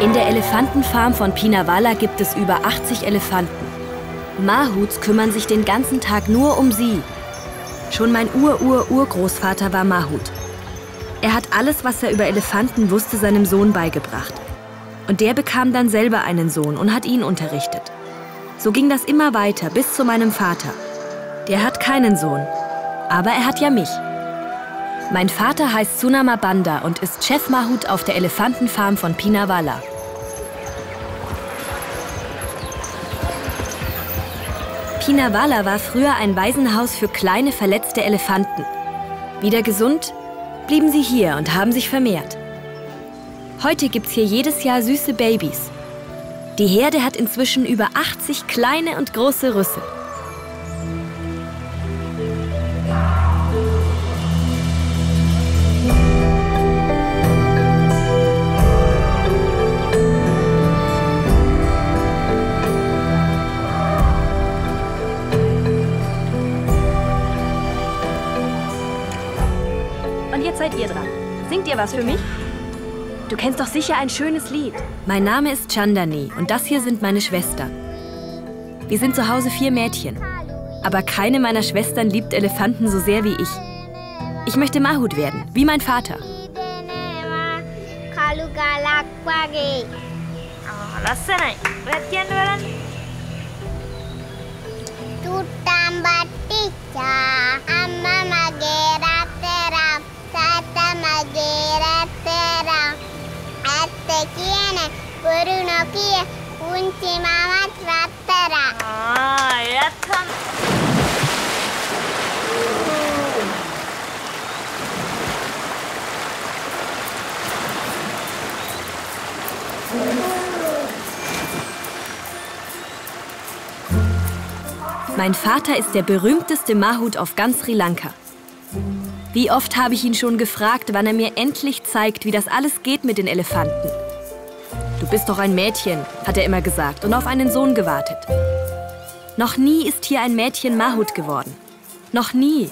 In der Elefantenfarm von Pienawala gibt es über 80 Elefanten. Mahuts kümmern sich den ganzen Tag nur um sie. Schon mein Urgroßvater war Mahut. Er hat alles, was er über Elefanten wusste, seinem Sohn beigebracht. Und der bekam dann selber einen Sohn und hat ihn unterrichtet. So ging das immer weiter bis zu meinem Vater. Der hat keinen Sohn, aber er hat ja mich. Mein Vater heißt Sunama Banda und ist Chef Mahut auf der Elefantenfarm von Pienawala. Pienawala war früher ein Waisenhaus für kleine, verletzte Elefanten. Wieder gesund, blieben sie hier und haben sich vermehrt. Heute gibt's hier jedes Jahr süße Babys. Die Herde hat inzwischen über 80 kleine und große Rüssel. Und jetzt seid ihr dran. Singt ihr was für mich? Du kennst doch sicher ein schönes Lied. Mein Name ist Chandani und das hier sind meine Schwestern. Wir sind zu Hause 4 Mädchen. Aber keine meiner Schwestern liebt Elefanten so sehr wie ich. Ich möchte Mahut werden, wie mein Vater. Mein Vater ist der berühmteste Mahut auf ganz Sri Lanka. Wie oft habe ich ihn schon gefragt, wann er mir endlich zeigt, wie das alles geht mit den Elefanten. Du bist doch ein Mädchen, hat er immer gesagt und auf einen Sohn gewartet. Noch nie ist hier ein Mädchen Mahut geworden. Noch nie.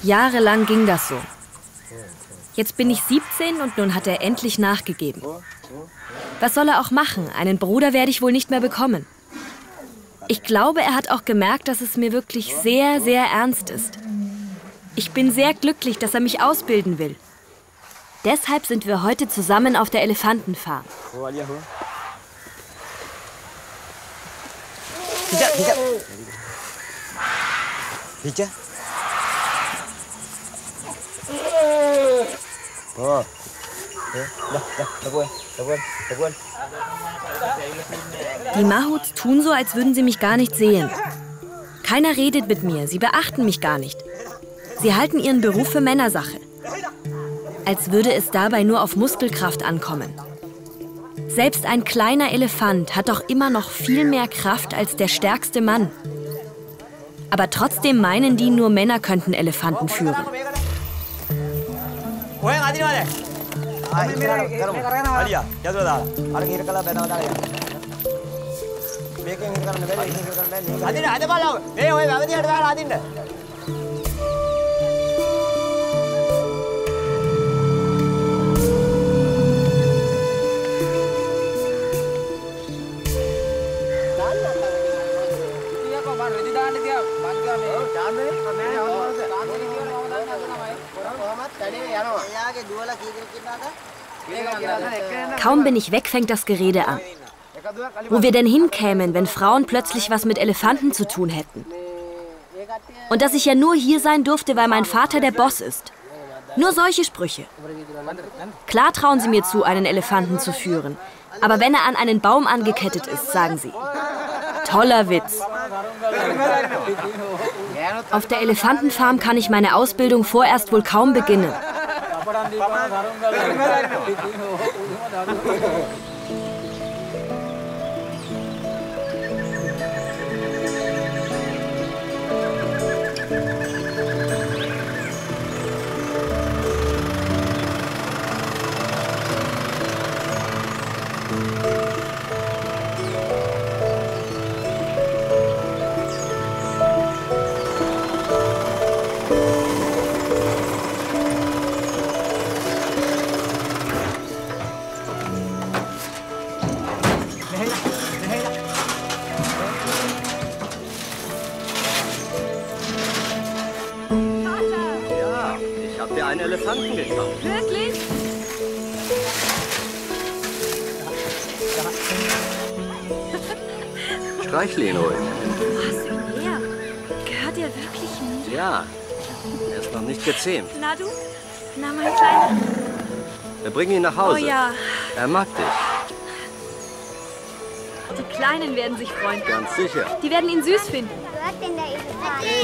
Jahrelang ging das so. Jetzt bin ich 17 und nun hat er endlich nachgegeben. Was soll er auch machen? Einen Bruder werde ich wohl nicht mehr bekommen. Ich glaube, er hat auch gemerkt, dass es mir wirklich sehr, sehr ernst ist. Ich bin sehr glücklich, dass er mich ausbilden will. Deshalb sind wir heute zusammen auf der Elefantenfarm. Die Mahuts tun so, als würden sie mich gar nicht sehen. Keiner redet mit mir, sie beachten mich gar nicht. Sie halten ihren Beruf für Männersache. Als würde es dabei nur auf Muskelkraft ankommen. Selbst ein kleiner Elefant hat doch immer noch viel mehr Kraft als der stärkste Mann. Aber trotzdem meinen die, nur Männer könnten Elefanten führen. Kaum bin ich weg, fängt das Gerede an. Wo wir denn hinkämen, wenn Frauen plötzlich was mit Elefanten zu tun hätten. Und dass ich ja nur hier sein durfte, weil mein Vater der Boss ist. Nur solche Sprüche. Klar trauen sie mir zu, einen Elefanten zu führen. Aber wenn er an einen Baum angekettet ist, sagen sie. Toller Witz. Auf der Elefantenfarm kann ich meine Ausbildung vorerst wohl kaum beginnen. Einen Elefanten gekauft. Wirklich? Streichle ihn ruhig. Was denn her? Gehört er wirklich mir? Ja, er ist noch nicht gezähmt. Na du? Na, mein Kleiner? Wir bringen ihn nach Hause. Oh ja. Er mag dich. Die Kleinen werden sich freuen. Ganz sicher. Die werden ihn süß finden.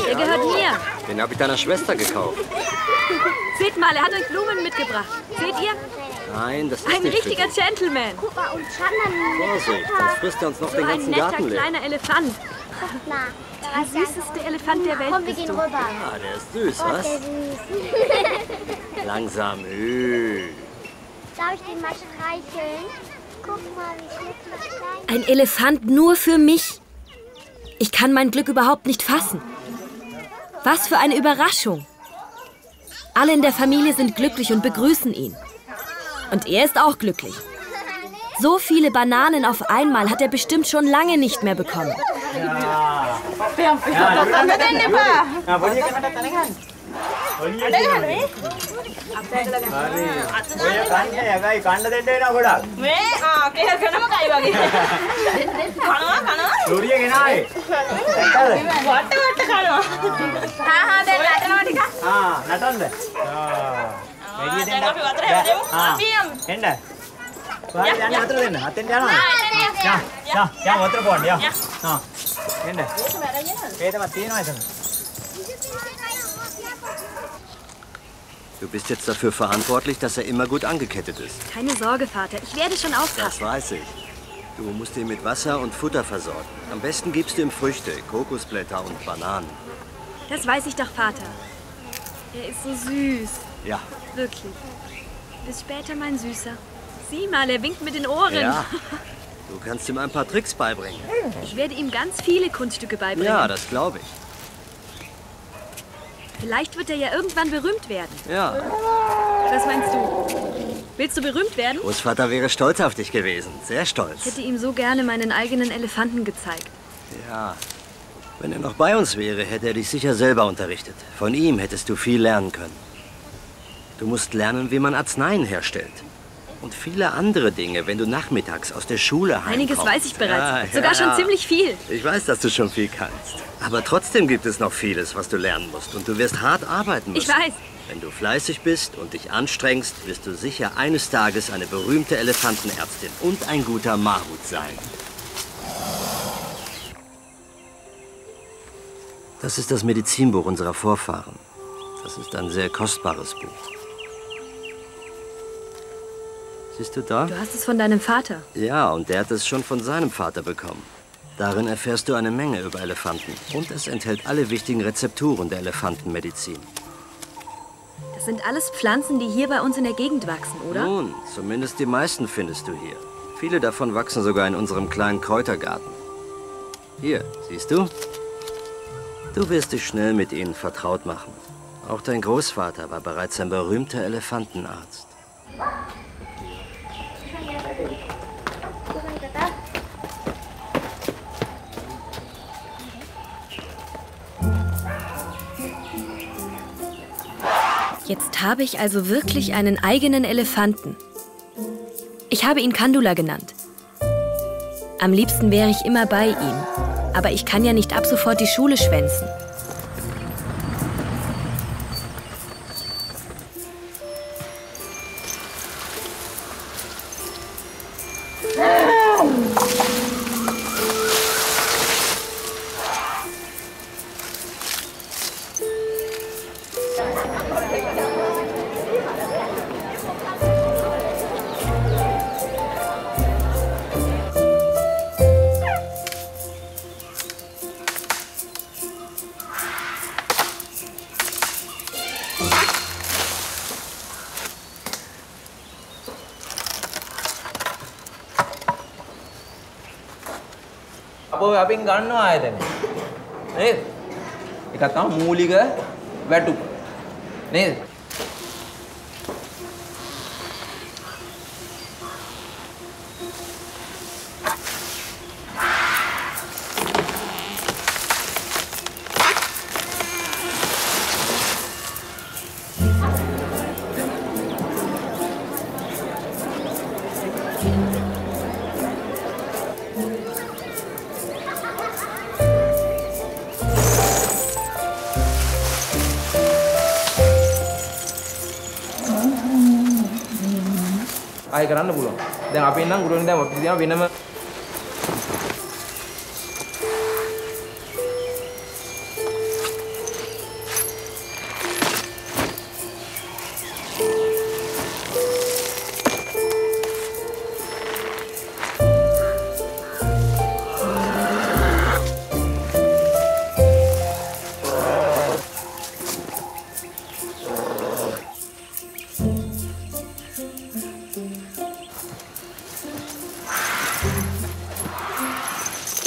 Er gehört mir. Den habe ich deiner Schwester gekauft. Seht mal, er hat euch Blumen mitgebracht. Seht ihr? Nein, das ist Ein nicht richtiger Gentleman. Vorsicht, sonst frisst er uns noch So den ein ganzen netter Garten leer. kleiner Elefant. Der süßeste Elefant der Welt Komm, wir bist gehen du. rüber. Ah, der ist süß, Oh, was? der süß. Langsam. Darf ich den mal streicheln? Guck mal, wie schnuckelig klein. Ein Elefant nur für mich. Ich kann mein Glück überhaupt nicht fassen. Was für eine Überraschung. Alle in der Familie sind glücklich und begrüßen ihn. Und er ist auch glücklich. So viele Bananen auf einmal hat er bestimmt schon lange nicht mehr bekommen. Du bist jetzt dafür verantwortlich, dass er immer gut angekettet ist. Keine Sorge, Vater. Ich werde schon Das aufpassen. weiß ich. Du musst ihn mit Wasser und Futter versorgen. Am besten gibst du ihm Früchte, Kokosblätter und Bananen. Das weiß ich doch, Vater. Er ist so süß. Ja. Wirklich. Bis später, mein Süßer. Sieh mal, er winkt mit den Ohren. Ja. Du kannst ihm ein paar Tricks beibringen. Ich werde ihm ganz viele Kunststücke beibringen. Ja, das glaube ich. Vielleicht wird er ja irgendwann berühmt werden. Ja. Was meinst du? Willst du berühmt werden? Großvater wäre stolz auf dich gewesen. Sehr Ich stolz. hätte ihm so gerne meinen eigenen Elefanten gezeigt. Ja. Wenn er noch bei uns wäre, hätte er dich sicher selber unterrichtet. Von ihm hättest du viel lernen können. Du musst lernen, wie man Arzneien herstellt. Und viele andere Dinge, wenn du nachmittags aus der Schule heimkommst. Einiges weiß ich bereits. Ja, Sogar schon ja. ziemlich viel. Ich weiß, dass du schon viel kannst. Aber trotzdem gibt es noch vieles, was du lernen musst. Und du wirst hart arbeiten müssen. Ich weiß. Wenn du fleißig bist und dich anstrengst, wirst du sicher eines Tages eine berühmte Elefantenärztin und ein guter Mahut sein. Das ist das Medizinbuch unserer Vorfahren. Das ist ein sehr kostbares Buch. Siehst du da? Du hast es von deinem Vater. Ja, und der hat es schon von seinem Vater bekommen. Darin erfährst du eine Menge über Elefanten. Und es enthält alle wichtigen Rezepturen der Elefantenmedizin. Das sind alles Pflanzen, die hier bei uns in der Gegend wachsen, oder? Nun, zumindest die meisten findest du hier. Viele davon wachsen sogar in unserem kleinen Kräutergarten. Hier, siehst du? Du wirst dich schnell mit ihnen vertraut machen. Auch dein Großvater war bereits ein berühmter Elefantenarzt. Jetzt habe ich also wirklich einen eigenen Elefanten. Ich habe ihn Kandula genannt. Am liebsten wäre ich immer bei ihm. Aber ich kann ja nicht ab sofort die Schule schwänzen. අපෝ අපින් ගන්නවා ආයතන. නේද? ඒක තමයි මූලික වැටුප. නේද? ආයෙ කරන්න පුළුවන්. දැන් අපි නම් ගුරුවරයා දැන් අපිට තියෙන වෙනම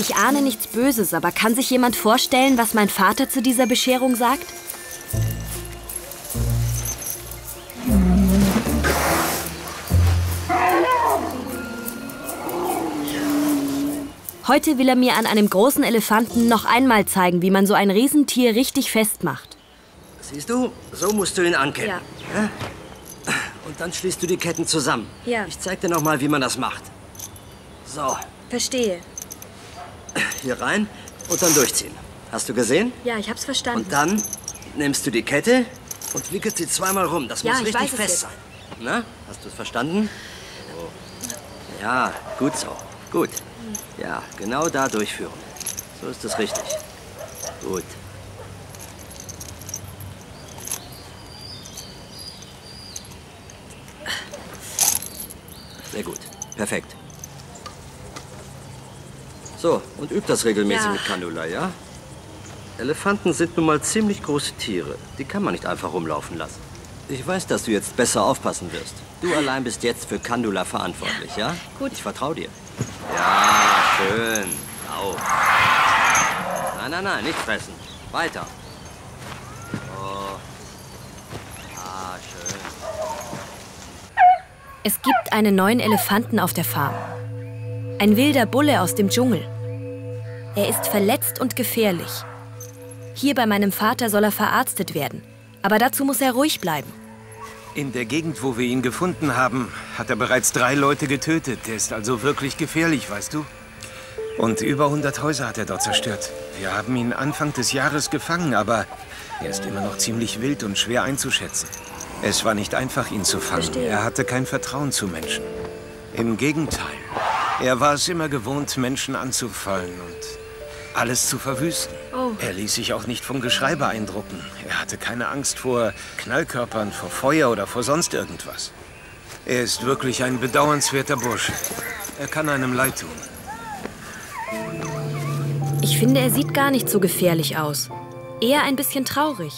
Ich ahne nichts Böses, aber kann sich jemand vorstellen, was mein Vater zu dieser Bescherung sagt? Heute will er mir an einem großen Elefanten noch einmal zeigen, wie man so ein Riesentier richtig festmacht. Siehst du, so musst du ihn anketten. Ja. Und dann schließt du die Ketten zusammen. Ja. Ich zeig dir noch mal, wie man das macht. So, Verstehe. hier rein und dann durchziehen. Hast du gesehen? Ja, ich hab's verstanden. Und dann nimmst du die Kette und wickelst sie zweimal rum. Das Ja, muss ich richtig weiß es fest jetzt. sein. Na, hast du es verstanden? Oh. Ja, gut so. Gut. Ja, genau da durchführen. So ist es richtig. Gut. Sehr gut. Perfekt. So, und übt das regelmäßig Ja. mit Cannula, ja? Elefanten sind nun mal ziemlich große Tiere. Die kann man nicht einfach rumlaufen lassen. Ich weiß, dass du jetzt besser aufpassen wirst. Du allein bist jetzt für Cannula verantwortlich, ja? Gut. Ich vertraue dir. Ja, schön. Auf. Nein, nein, nein, nicht fressen. Weiter. Oh. Ah, schön. Es gibt einen neuen Elefanten auf der Farm. Ein wilder Bulle aus dem Dschungel. Er ist verletzt und gefährlich. Hier bei meinem Vater soll er verarztet werden. Aber dazu muss er ruhig bleiben. In der Gegend, wo wir ihn gefunden haben, hat er bereits 3 Leute getötet. Der ist also wirklich gefährlich, weißt du? Und über 100 Häuser hat er dort zerstört. Wir haben ihn Anfang des Jahres gefangen, aber er ist immer noch ziemlich wild und schwer einzuschätzen. Es war nicht einfach, ihn zu fangen. Verstehe. Er hatte kein Vertrauen zu Menschen. Im Gegenteil. Er war es immer gewohnt, Menschen anzufallen und alles zu verwüsten. Oh. Er ließ sich auch nicht vom Geschrei beeindrucken. Er hatte keine Angst vor Knallkörpern, vor Feuer oder vor sonst irgendwas. Er ist wirklich ein bedauernswerter Bursche. Er kann einem leid tun. Ich finde, er sieht gar nicht so gefährlich aus. Eher ein bisschen traurig.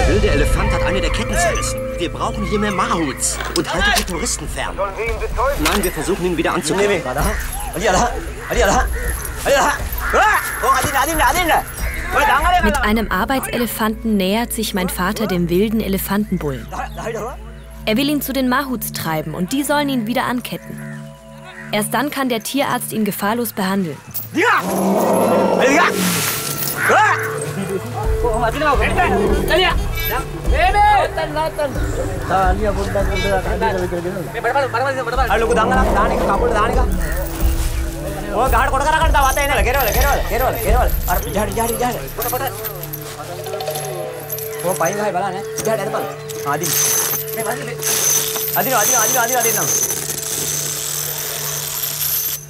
Der wilde Elefant hat eine der Ketten zerrissen. Wir brauchen hier mehr Mahuts. Und haltet die Touristen fern. Nein, wir versuchen ihn wieder anzunehmen. Mit einem Arbeitselefanten nähert sich mein Vater dem wilden Elefantenbullen. Er will ihn zu den Mahuts treiben und die sollen ihn wieder anketten. Erst dann kann der Tierarzt ihn gefahrlos behandeln.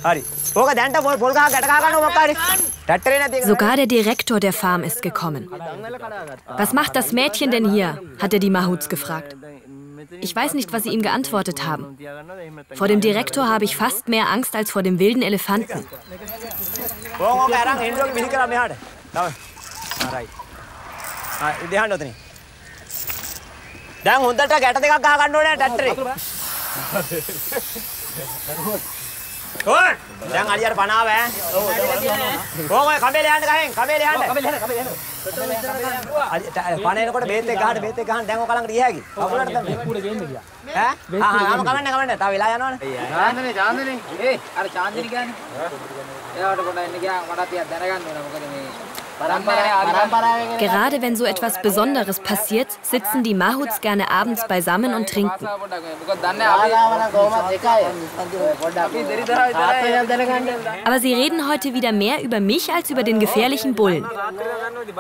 හරි. ඕක දැන්ට පොල් ගහ ගැට ගහ ගන්න මොකක් හරි. Sogar der Direktor der Farm ist gekommen. Was macht das Mädchen denn hier? Hat er die Mahuts gefragt. Ich weiß nicht, was sie ihm geantwortet haben. Vor dem Direktor habe ich fast mehr Angst als vor dem wilden Elefanten. Gerade wenn so etwas Besonderes passiert, sitzen die Mahuts gerne abends beisammen und trinken. Aber sie reden heute wieder mehr über mich als über den gefährlichen Bullen.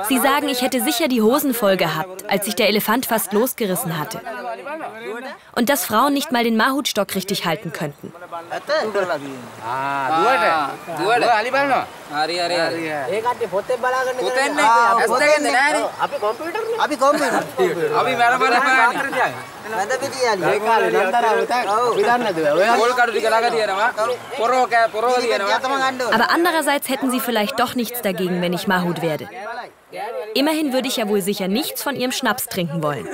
Sie sagen, ich hätte sicher die Hosen voll gehabt, als sich der Elefant fast losgerissen hatte. Und dass Frauen nicht mal den Mahutstock richtig halten könnten. Aber andererseits hätten sie vielleicht doch nichts dagegen, wenn ich Mahut werde. Immerhin würde ich ja wohl sicher nichts von ihrem Schnaps trinken wollen.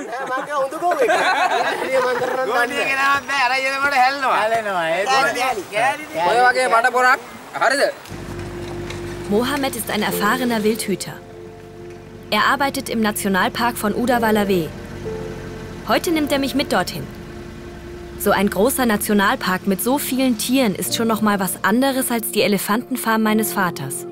Mohammed ist ein erfahrener Wildhüter. Er arbeitet im Nationalpark von Udawalawe. Heute nimmt er mich mit dorthin. So ein großer Nationalpark mit so vielen Tieren ist schon noch mal was anderes als die Elefantenfarm meines Vaters.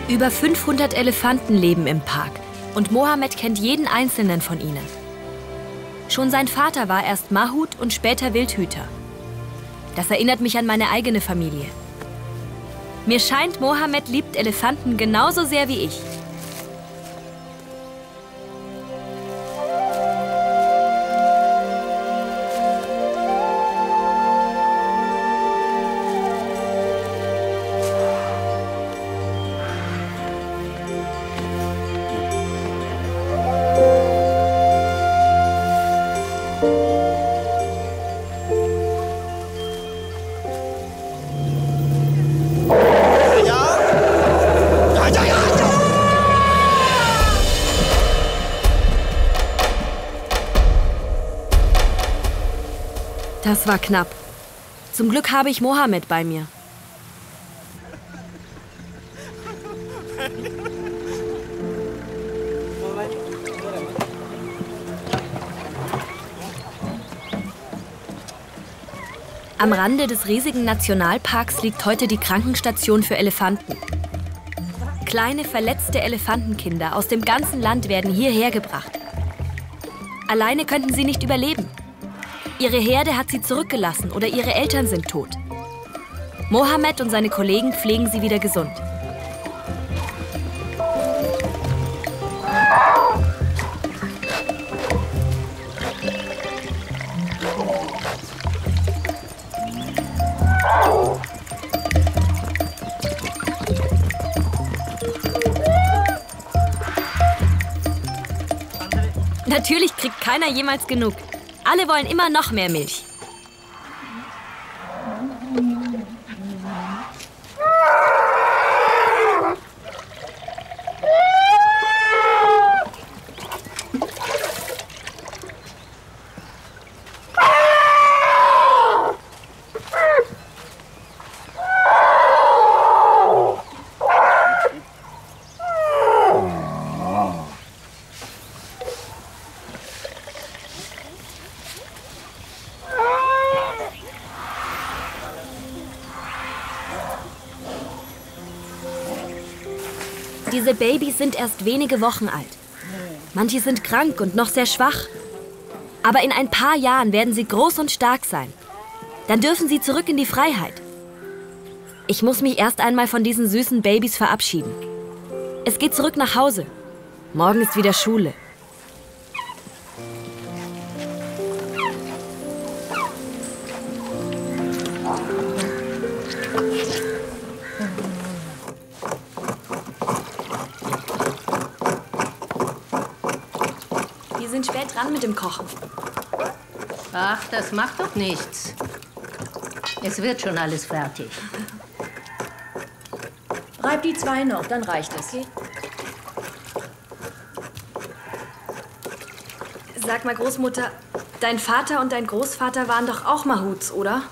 Über 500 Elefanten leben im Park und Mohammed kennt jeden einzelnen von ihnen. Schon sein Vater war erst Mahut und später Wildhüter. Das erinnert mich an meine eigene Familie. Mir scheint, Mohammed liebt Elefanten genauso sehr wie ich. Das war knapp. Zum Glück habe ich Mohammed bei mir. Am Rande des riesigen Nationalparks liegt heute die Krankenstation für Elefanten. Kleine, verletzte Elefantenkinder aus dem ganzen Land werden hierher gebracht. Alleine könnten sie nicht überleben. Ihre Herde hat sie zurückgelassen oder ihre Eltern sind tot. Mohammed und seine Kollegen pflegen sie wieder gesund. Natürlich kriegt keiner jemals genug. Alle wollen immer noch mehr Milch. Diese Babys sind erst wenige Wochen alt. Manche sind krank und noch sehr schwach. Aber in ein paar Jahren werden sie groß und stark sein. Dann dürfen sie zurück in die Freiheit. Ich muss mich erst einmal von diesen süßen Babys verabschieden. Es geht zurück nach Hause. Morgen ist wieder Schule. Wir sind spät dran mit dem Kochen. Ach, das macht doch nichts. Es wird schon alles fertig. Reib die 2 noch, dann reicht es. Okay. Sag mal, Großmutter, dein Vater und dein Großvater waren doch auch Mahuts, oder?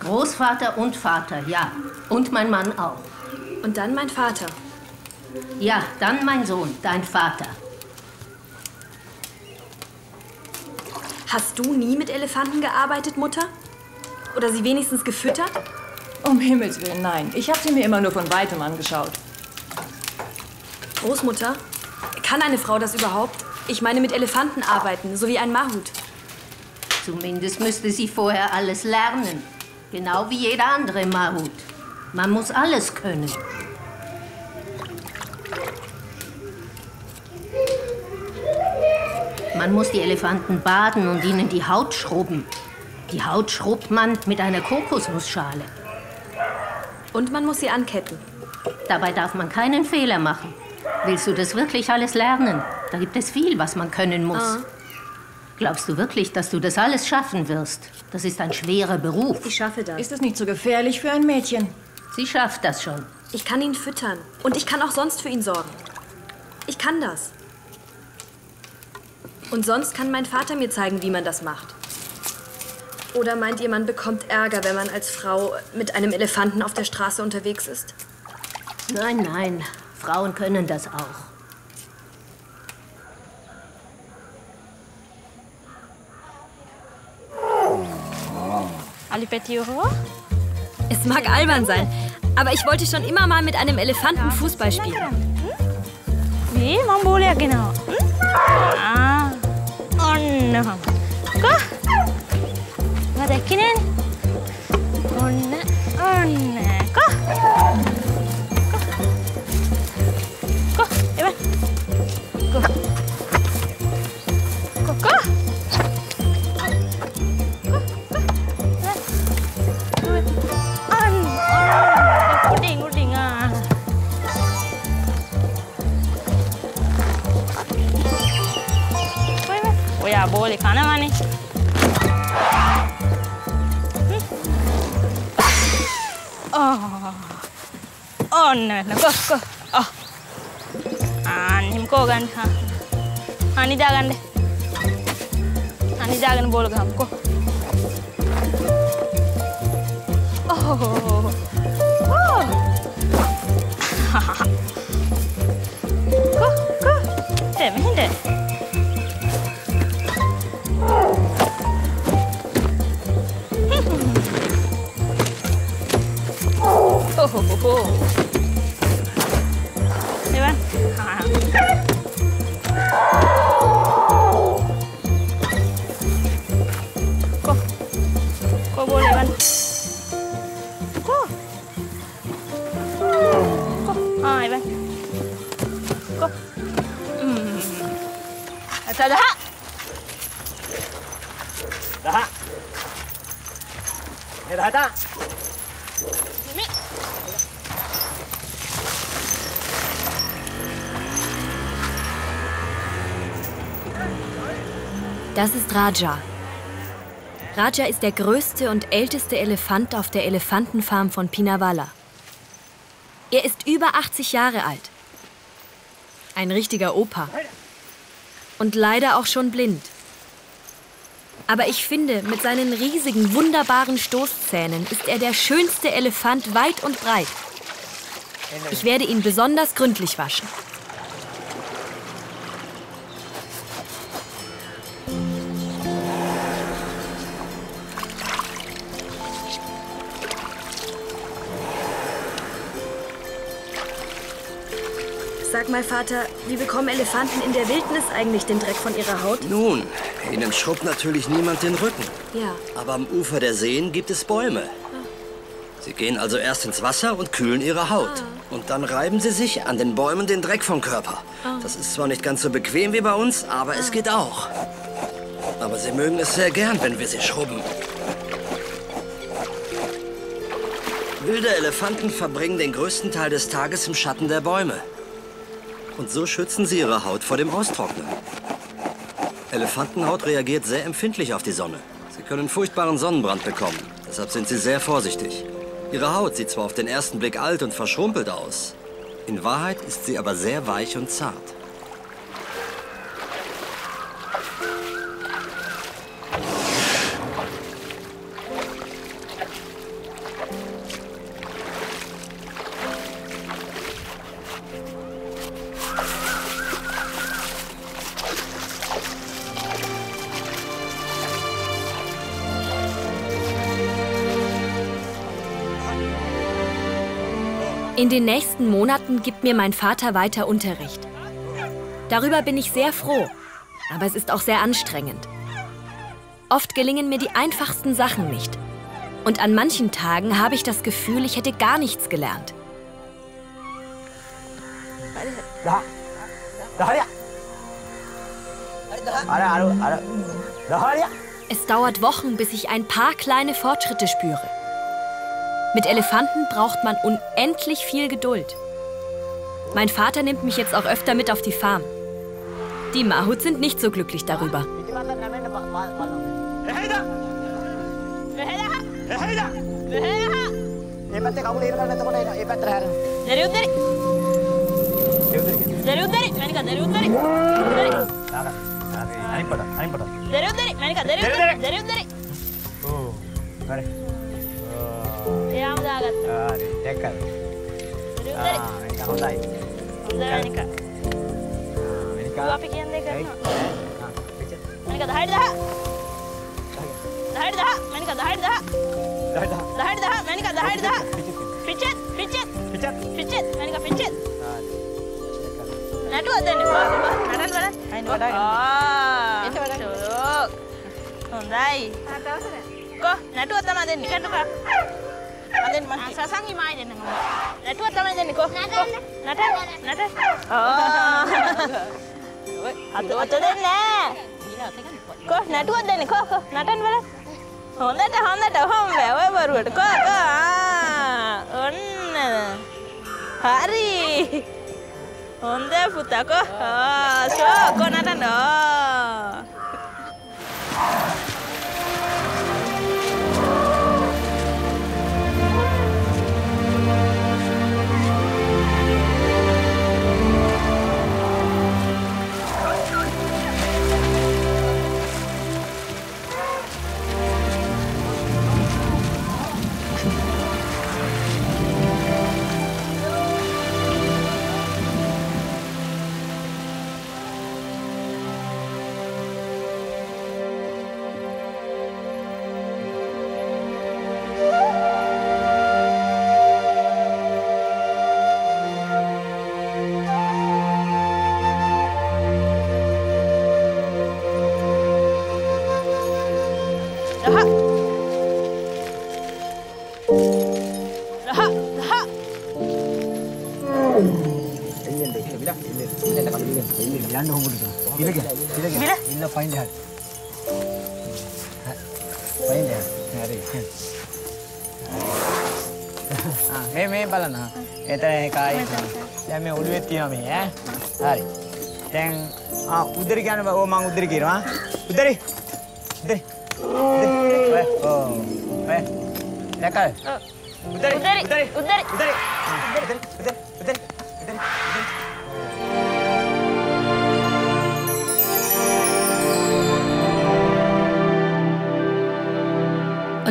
Großvater und Vater, ja. Und mein Mann auch. Und dann mein Vater. Ja, dann mein Sohn, dein Vater. Hast du nie mit Elefanten gearbeitet, Mutter? Oder sie wenigstens gefüttert? Um Himmels Willen, nein. Ich habe sie mir immer nur von Weitem angeschaut. Großmutter, kann eine Frau das überhaupt? Ich meine mit Elefanten arbeiten, so wie ein Mahut. Zumindest müsste sie vorher alles lernen. Genau wie jeder andere Mahut. Man muss alles können. Man muss die Elefanten baden und ihnen die Haut schrubben. Die Haut schrubbt man mit einer Kokosnussschale. Und man muss sie anketten. Dabei darf man keinen Fehler machen. Willst du das wirklich alles lernen? Da gibt es viel, was man können muss. Ah. Glaubst du wirklich, dass du das alles schaffen wirst? Das ist ein schwerer Beruf. Ich schaffe das. Ist es nicht so gefährlich für ein Mädchen? Sie schafft das schon. Ich kann ihn füttern. Und ich kann auch sonst für ihn sorgen. Ich kann das. Und sonst kann mein Vater mir zeigen, wie man das macht. Oder meint ihr, man bekommt Ärger, wenn man als Frau mit einem Elefanten auf der Straße unterwegs ist? Nein, nein. Frauen können das auch. Es mag albern sein, aber ich wollte schon immer mal mit einem Elefanten Fußball spielen. Wie? Man boleh genau. Ah. On. Kah? Ada kinen. On. On. Kah? Kah? Evan. Kah. Kah. Boleh kana mani. Oh, no, go. Oh. Himko gan ha. Ani dagan de. Ani dagan bol gam ko. Oh. Oh. Go. Tem hinde. Oh. Evan. Go boleh Evan. Go. Evan. Go. Dah. Dah. Das ist Raja. Raja ist der größte und älteste Elefant auf der Elefantenfarm von Pinavala. Er ist über 80 Jahre alt. Ein richtiger Opa. Und leider auch schon blind. Aber ich finde, mit seinen riesigen, wunderbaren Stoßzähnen ist er der schönste Elefant weit und breit. Ich werde ihn besonders gründlich waschen. Sag mal, Vater, wie bekommen Elefanten in der Wildnis eigentlich den Dreck von ihrer Haut? Nun, ihnen schrubbt natürlich niemand den Rücken. Ja. Aber am Ufer der Seen gibt es Bäume. Sie gehen also erst ins Wasser und kühlen ihre Haut. Und dann reiben sie sich an den Bäumen den Dreck vom Körper. Das ist zwar nicht ganz so bequem wie bei uns, aber es geht auch. Aber sie mögen es sehr gern, wenn wir sie schrubben. Wilde Elefanten verbringen den größten Teil des Tages im Schatten der Bäume. Und so schützen sie ihre Haut vor dem Austrocknen. Elefantenhaut reagiert sehr empfindlich auf die Sonne. Sie können furchtbaren Sonnenbrand bekommen. Deshalb sind sie sehr vorsichtig. Ihre Haut sieht zwar auf den ersten Blick alt und verschrumpelt aus. In Wahrheit ist sie aber sehr weich und zart. In den nächsten Monaten gibt mir mein Vater weiter Unterricht. Darüber bin ich sehr froh, aber es ist auch sehr anstrengend. Oft gelingen mir die einfachsten Sachen nicht. Und an manchen Tagen habe ich das Gefühl, ich hätte gar nichts gelernt. Es dauert Wochen, bis ich ein paar kleine Fortschritte spüre. Mit Elefanten braucht man unendlich viel Geduld. Mein Vater nimmt mich jetzt auch öfter mit auf die Farm. Die Mahuts sind nicht so glücklich darüber.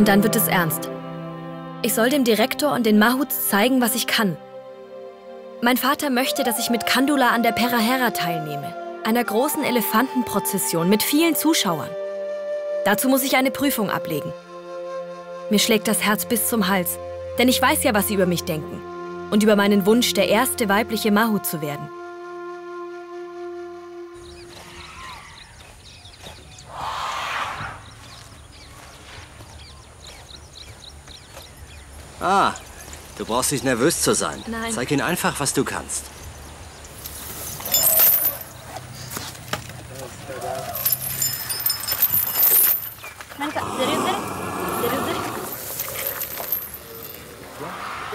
Und dann wird es ernst. Ich soll dem Direktor und den Mahuts zeigen, was ich kann. Mein Vater möchte, dass ich mit Kandula an der Perahera teilnehme. Einer großen Elefantenprozession mit vielen Zuschauern. Dazu muss ich eine Prüfung ablegen. Mir schlägt das Herz bis zum Hals, denn ich weiß ja, was sie über mich denken. Und über meinen Wunsch, der erste weibliche Mahut zu werden. Ah, du brauchst nicht nervös zu sein. Nein. Zeig ihnen einfach, was du kannst. Manika, dari udari. Dari udari.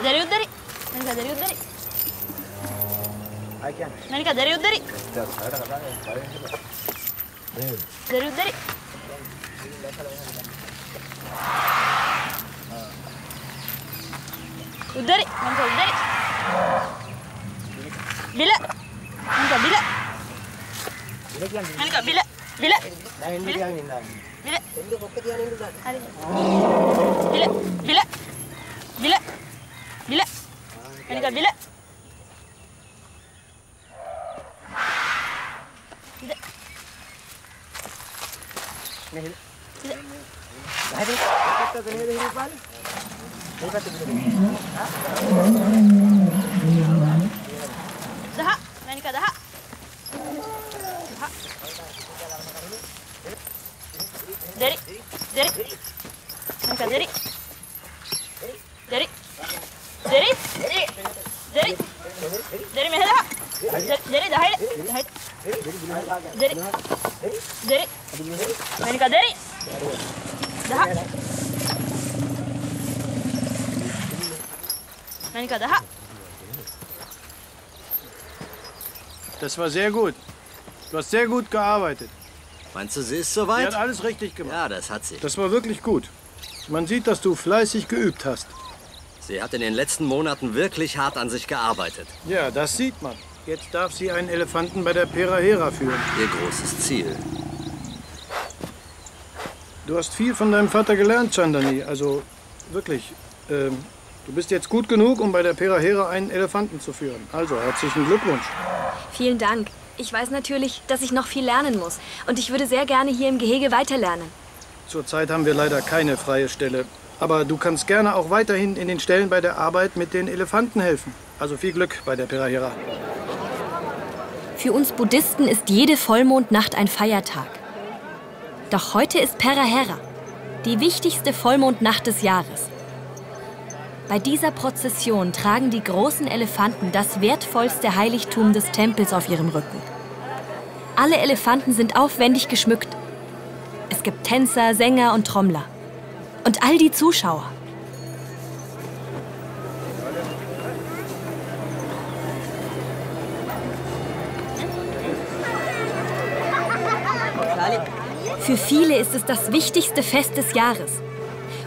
Dari udari. Manika, dari udari. Manika, dari udari. Dari udari. Udari, Manika, udari. Bila. Manika, bila. Manika, bila. Bila. Bila. Bila. Bila. Bila. Bila. Bila. Manika, bila. Tidak. Tidak. Daha. Manika, daha. Daha. Dari. Dari. Manika, dari. Dari. Dari. Dari. Dari mehe daha. Dari daha. Daha. Dari. Dari. Manika, dari. Daha. Manika, daha. Das war sehr gut. Du hast sehr gut gearbeitet. Meinst du, sie ist Sie soweit? hat alles richtig gemacht. Ja, das hat sie. Das war wirklich gut. Man sieht, dass du fleißig geübt hast. Sie hat in den letzten Monaten wirklich hart an sich gearbeitet. Ja, das sieht man. Jetzt darf sie einen Elefanten bei der Perahera führen. Ihr großes Ziel. Du hast viel von deinem Vater gelernt, Chandani. Also wirklich. Du bist jetzt gut genug, um bei der Perahera einen Elefanten zu führen. Also herzlichen Glückwunsch. Vielen Dank. Ich weiß natürlich, dass ich noch viel lernen muss. Und ich würde sehr gerne hier im Gehege weiterlernen. Zurzeit haben wir leider keine freie Stelle. Aber du kannst gerne auch weiterhin in den Stellen bei der Arbeit mit den Elefanten helfen. Also viel Glück bei der Perahera. Für uns Buddhisten ist jede Vollmondnacht ein Feiertag. Doch heute ist Perahera, die wichtigste Vollmondnacht des Jahres. Bei dieser Prozession tragen die großen Elefanten das wertvollste Heiligtum des Tempels auf ihrem Rücken. Alle Elefanten sind aufwendig geschmückt. Es gibt Tänzer, Sänger und Trommler. Und all die Zuschauer. Für viele ist es das wichtigste Fest des Jahres.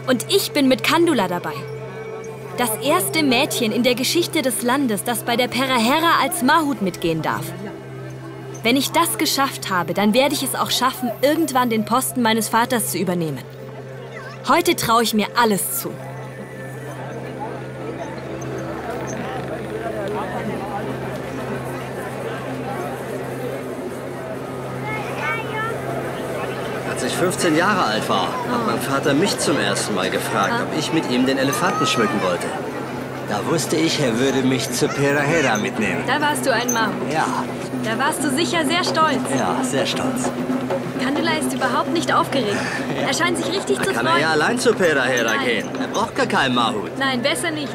Und ich bin mit Kandula dabei. Das erste Mädchen in der Geschichte des Landes, das bei der Perahera als Mahut mitgehen darf. Wenn ich das geschafft habe, dann werde ich es auch schaffen, irgendwann den Posten meines Vaters zu übernehmen. Heute traue ich mir alles zu. Als ich 15 Jahre alt war, hat mein Vater mich zum ersten Mal gefragt, ob ich mit ihm den Elefanten schmücken wollte. Da wusste ich, er würde mich zur Perahera mitnehmen. Da warst du ein Mahut. Ja. Da warst du sicher sehr stolz. Ja, sehr stolz. Kandula ist überhaupt nicht aufgeregt. Er scheint sich richtig zu freuen. Kann er ja allein zur Perahera Nein. gehen. Er braucht gar keinen Mahut. Nein, besser nicht.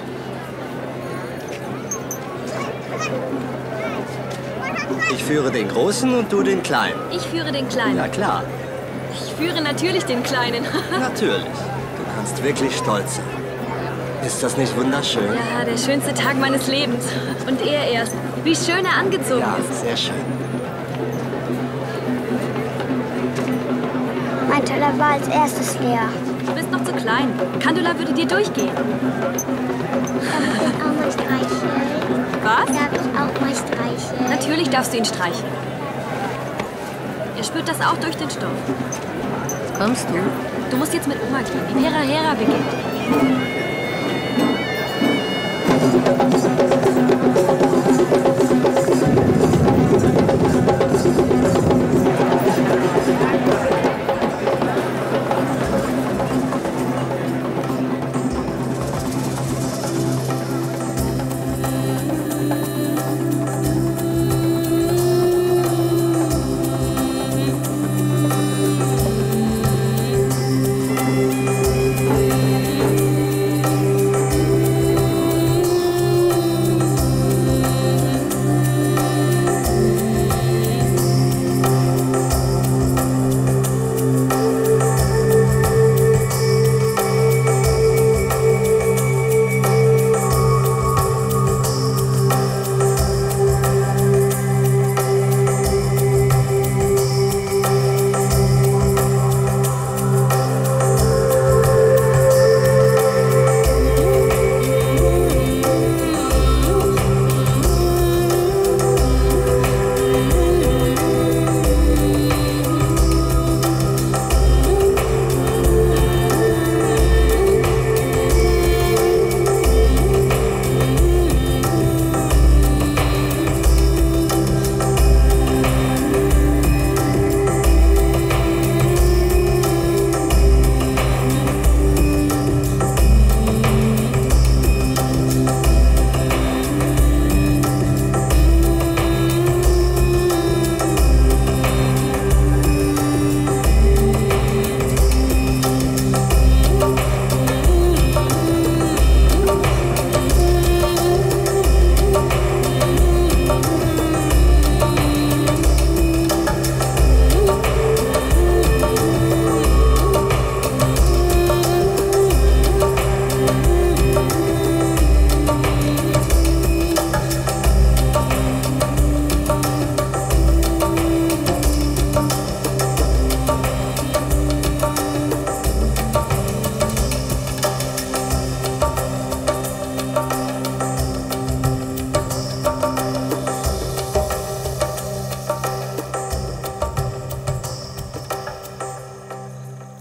Ich führe den Großen und du den Kleinen. Ich führe den Kleinen. Ja, klar. Ich führe natürlich den Kleinen. Natürlich. Du kannst wirklich stolz sein. Ist das nicht wunderschön? Ja, der schönste Tag meines Lebens. Und er erst. Wie schön er angezogen ist. Sehr schön. Mein Teller war als erstes leer. Du bist noch zu klein. Kandula würde dir durchgehen. Darf ich ihn auch mal streicheln? Was? Darf ich auch mal streicheln? Natürlich darfst du ihn streicheln. Er spürt das auch durch den Stoff. Kommst du? Du musst jetzt mit Oma gehen. Die Perahera beginnt.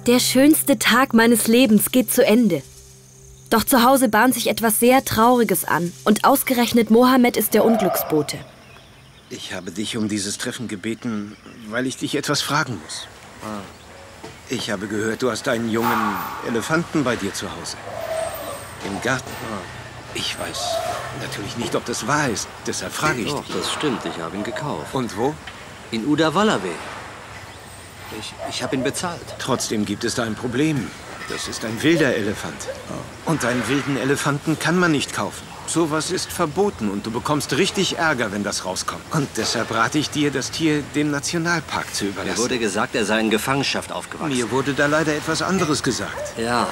Der schönste Tag meines Lebens geht zu Ende. Doch zu Hause bahnt sich etwas sehr Trauriges an. Und ausgerechnet Mohammed ist der Unglücksbote. Ich habe dich um dieses Treffen gebeten, weil ich dich etwas fragen muss. Ich habe gehört, du hast einen jungen Elefanten bei dir zu Hause. Im Garten. Ich weiß natürlich nicht, ob das wahr ist. Deshalb frage ich dich. Das stimmt. Ich habe ihn gekauft. Und wo? In Udawalawe. Ich habe ihn bezahlt. Trotzdem gibt es da ein Problem. Das ist ein wilder Elefant. Und einen wilden Elefanten kann man nicht kaufen. Sowas ist verboten und du bekommst richtig Ärger, wenn das rauskommt. Und deshalb rate ich dir, das Tier dem Nationalpark zu überlassen. Mir wurde gesagt, er sei in Gefangenschaft aufgewachsen. Mir wurde da leider etwas anderes gesagt. Ja,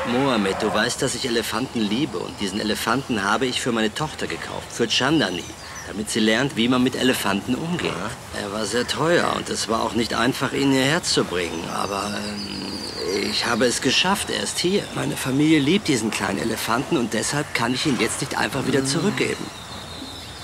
Mohammed, du weißt, dass ich Elefanten liebe. Und diesen Elefanten habe ich für meine Tochter gekauft, für Chandani, damit sie lernt, wie man mit Elefanten umgeht. Ja. Er war sehr teuer und es war auch nicht einfach, ihn hierher zu bringen. Aber ich habe es geschafft, er ist hier. Meine Familie liebt diesen kleinen Elefanten und deshalb kann ich ihn jetzt nicht einfach wieder zurückgeben.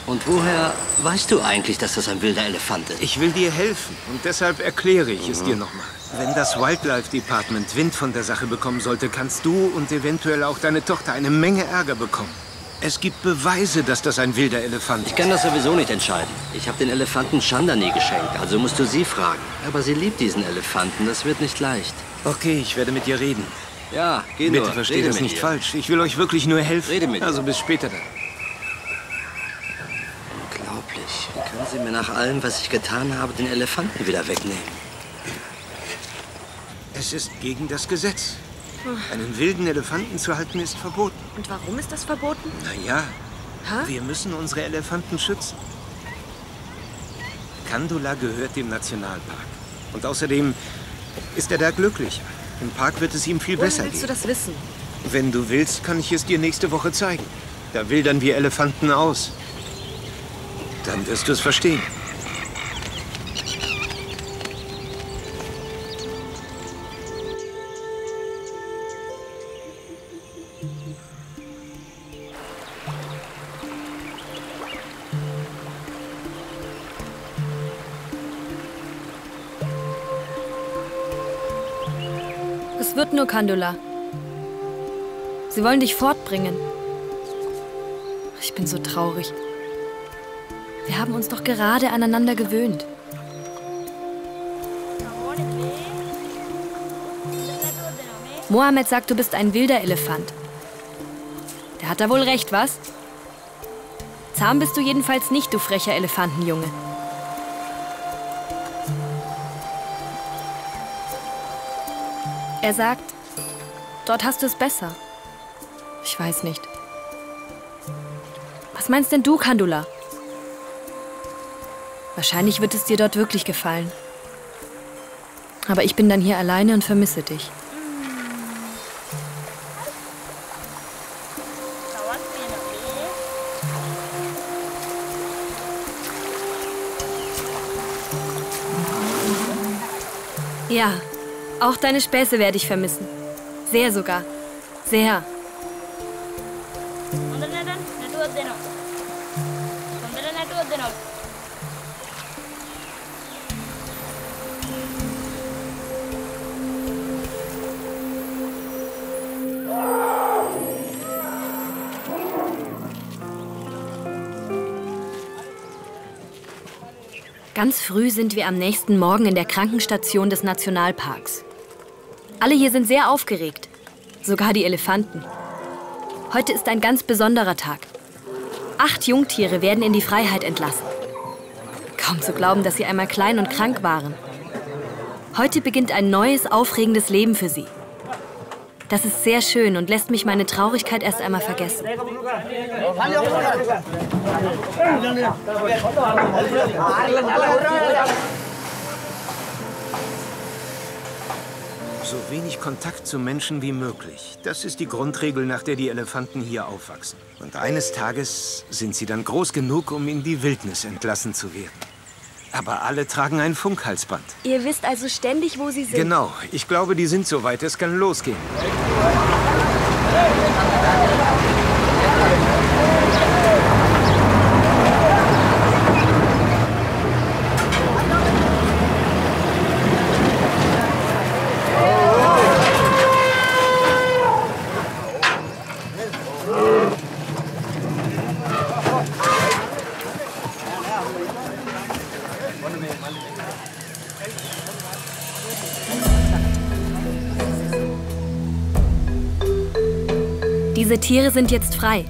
Und woher weißt du eigentlich, dass das ein wilder Elefant ist? Ich will dir helfen und deshalb erkläre ich es dir nochmal. Wenn das Wildlife Department Wind von der Sache bekommen sollte, kannst du und eventuell auch deine Tochter eine Menge Ärger bekommen. Es gibt Beweise, dass das ein wilder Elefant ist. Ich kann das sowieso nicht entscheiden. Ich habe den Elefanten Chandani geschenkt, also musst du sie fragen. Aber sie liebt diesen Elefanten, das wird nicht leicht. Okay, ich werde mit dir reden. Ja, geh nur. Bitte versteht das nicht falsch. Ich will euch wirklich nur helfen. Rede mit ihr. Also bis später dann. Unglaublich. Wie können Sie mir nach allem, was ich getan habe, den Elefanten wieder wegnehmen? Es ist gegen das Gesetz. Einen wilden Elefanten zu halten ist verboten. Und warum ist das verboten? Naja, wir müssen unsere Elefanten schützen. Kandula gehört dem Nationalpark. Und außerdem ist er da glücklicher. Im Park wird es ihm viel besser gehen. Woher willst du das wissen? Wenn du willst, kann ich es dir nächste Woche zeigen. Da wildern wir Elefanten aus. Dann wirst du es verstehen. Es wird nur Kandula. Sie wollen dich fortbringen. Ich bin so traurig. Wir haben uns doch gerade aneinander gewöhnt. Mohammed sagt, du bist ein wilder Elefant. Der hat da wohl recht, was? Zahm bist du jedenfalls nicht, du frecher Elefantenjunge. Er sagt, dort hast du es besser. Ich weiß nicht. Was meinst denn du, Kandula? Wahrscheinlich wird es dir dort wirklich gefallen. Aber ich bin dann hier alleine und vermisse dich. Ja, auch deine Späße werde ich vermissen. Sehr sogar. Sehr. Ganz früh sind wir am nächsten Morgen in der Krankenstation des Nationalparks. Alle hier sind sehr aufgeregt, sogar die Elefanten. Heute ist ein ganz besonderer Tag. 8 Jungtiere werden in die Freiheit entlassen. Kaum zu glauben, dass sie einmal klein und krank waren. Heute beginnt ein neues, aufregendes Leben für sie. Das ist sehr schön und lässt mich meine Traurigkeit erst einmal vergessen. So wenig Kontakt zu Menschen wie möglich. Das ist die Grundregel, nach der die Elefanten hier aufwachsen. Und eines Tages sind sie dann groß genug, um in die Wildnis entlassen zu werden. Aber alle tragen ein Funkhalsband. Ihr wisst also ständig, wo sie sind? Genau. Ich glaube, die sind soweit. Es kann losgehen. Diese Tiere sind jetzt frei.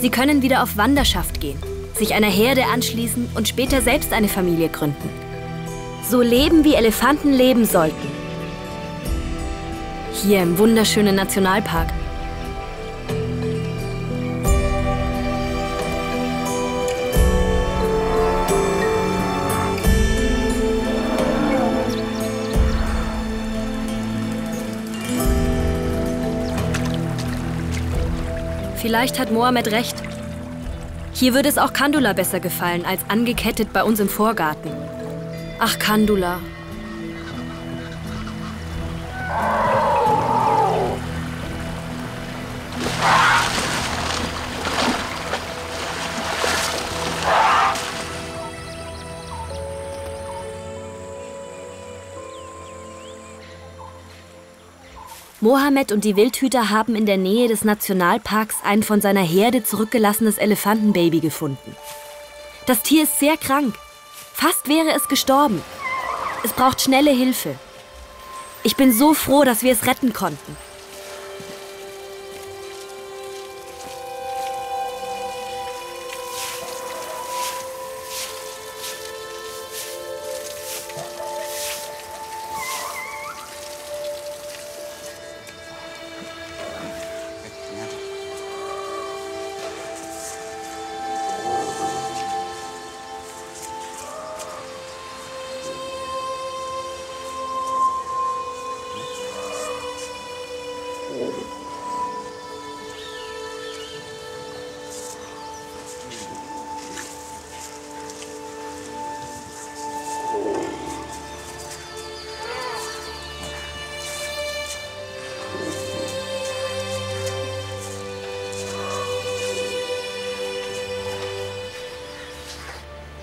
Sie können wieder auf Wanderschaft gehen, sich einer Herde anschließen und später selbst eine Familie gründen. So leben, wie Elefanten leben sollten. Hier im wunderschönen Nationalpark. Vielleicht hat Mohammed recht. Hier würde es auch Kandula besser gefallen, als angekettet bei uns im Vorgarten. Ach, Kandula. Mohammed und die Wildhüter haben in der Nähe des Nationalparks ein von seiner Herde zurückgelassenes Elefantenbaby gefunden. Das Tier ist sehr krank. Fast wäre es gestorben. Es braucht schnelle Hilfe. Ich bin so froh, dass wir es retten konnten.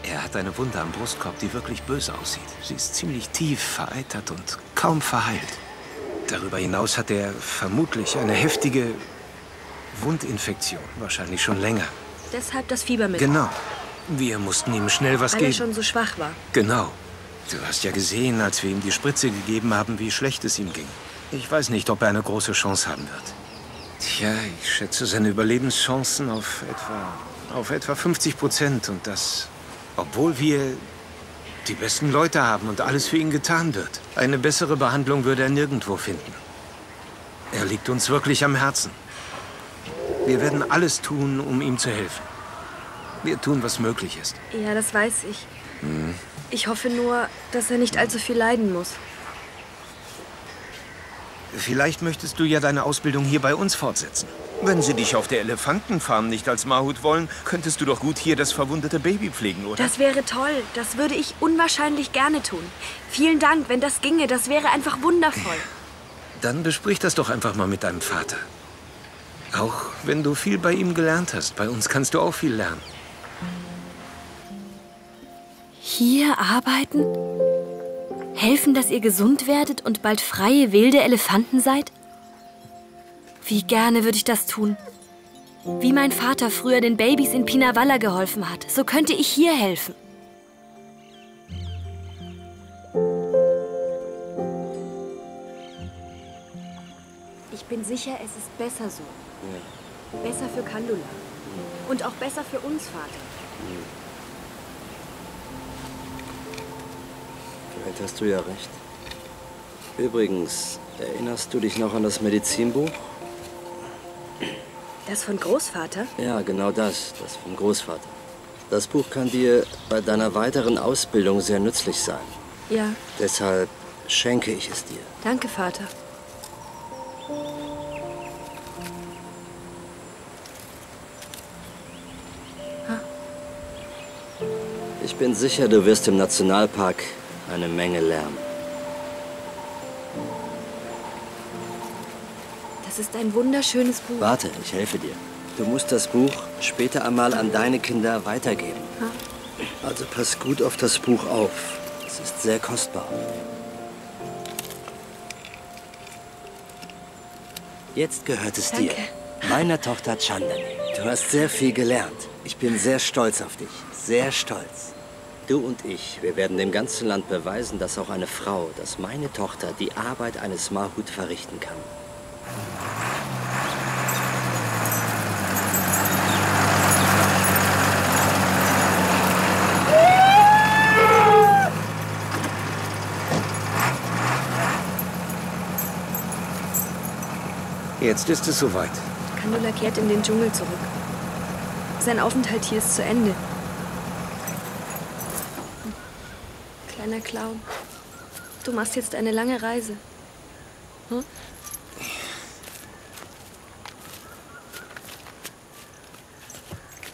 Er hat eine Wunde am Brustkorb, die wirklich böse aussieht. Sie ist ziemlich tief vereitert und kaum verheilt. Darüber hinaus hat er vermutlich eine heftige Wundinfektion, wahrscheinlich schon länger. Deshalb das Fiebermittel. Genau. Wir mussten ihm schnell was Weil geben. er schon so schwach war. Genau. Du hast ja gesehen, als wir ihm die Spritze gegeben haben, wie schlecht es ihm ging. Ich weiß nicht, ob er eine große Chance haben wird. Tja, ich schätze seine Überlebenschancen auf etwa 50%. Und das, obwohl wir die besten Leute haben und alles für ihn getan wird. Eine bessere Behandlung würde er nirgendwo finden. Er liegt uns wirklich am Herzen. Wir werden alles tun, um ihm zu helfen. Wir tun, was möglich ist. Ja, das weiß ich. Ich hoffe nur, dass er nicht allzu viel leiden muss. Vielleicht möchtest du ja deine Ausbildung hier bei uns fortsetzen. Wenn sie dich auf der Elefantenfarm nicht als Mahut wollen, könntest du doch gut hier das verwundete Baby pflegen, oder? Das wäre toll. Das würde ich unwahrscheinlich gerne tun. Vielen Dank, wenn das ginge. Das wäre einfach wundervoll. Dann besprich das doch einfach mal mit deinem Vater. Auch wenn du viel bei ihm gelernt hast. Bei uns kannst du auch viel lernen. Hier arbeiten? Helfen, dass ihr gesund werdet und bald freie, wilde Elefanten seid? Wie gerne würde ich das tun. Wie mein Vater früher den Babys in Pinawala geholfen hat, so könnte ich hier helfen. Ich bin sicher, es ist besser so. Ja. Besser für Kandula. Und auch besser für uns, Vater. Vielleicht hast du ja recht. Übrigens, erinnerst du dich noch an das Medizinbuch? Das von Großvater? Ja, genau das von Großvater. Das Buch kann dir bei deiner weiteren Ausbildung sehr nützlich sein. Ja. Deshalb schenke ich es dir. Danke, Vater. Ich bin sicher, du wirst im Nationalpark eine Menge lernen. Das ist ein wunderschönes Buch. Warte, ich helfe dir. Du musst das Buch später einmal an deine Kinder weitergeben. Also pass gut auf das Buch auf. Es ist sehr kostbar. Jetzt gehört es dir. Meiner Tochter Chandani. Du hast sehr viel gelernt. Ich bin sehr stolz auf dich. Sehr stolz. Du und ich, wir werden dem ganzen Land beweisen, dass auch eine Frau, dass meine Tochter die Arbeit eines Mahut verrichten kann. Jetzt ist es soweit. Kandula kehrt in den Dschungel zurück. Sein Aufenthalt hier ist zu Ende. Kleiner Clown, du machst jetzt eine lange Reise. Hm?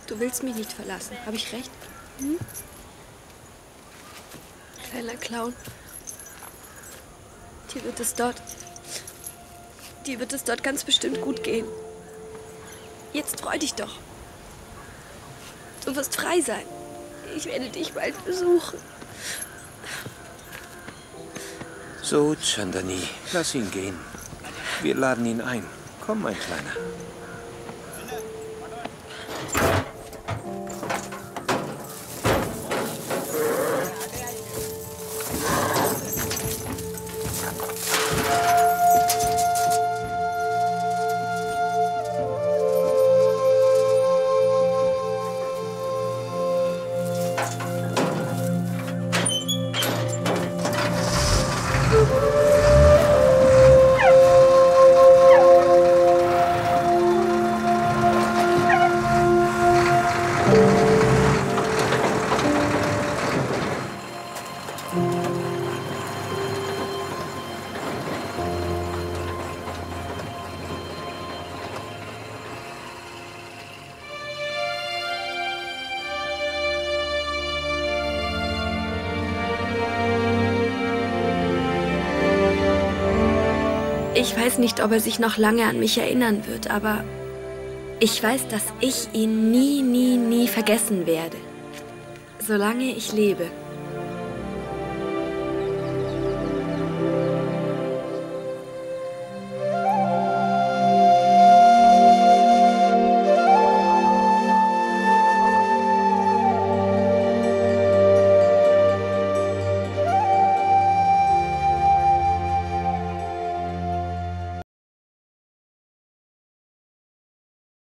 Du willst mich nicht verlassen, habe ich recht? Hm? Kleiner Clown, dir wird es dort ganz bestimmt gut gehen. Jetzt freu dich doch. Du wirst frei sein. Ich werde dich bald besuchen. So, Chandani, lass ihn gehen. Wir laden ihn ein. Komm, mein Kleiner. Ich weiß nicht, ob er sich noch lange an mich erinnern wird, aber ich weiß, dass ich ihn nie, nie, nie vergessen werde. Solange ich lebe.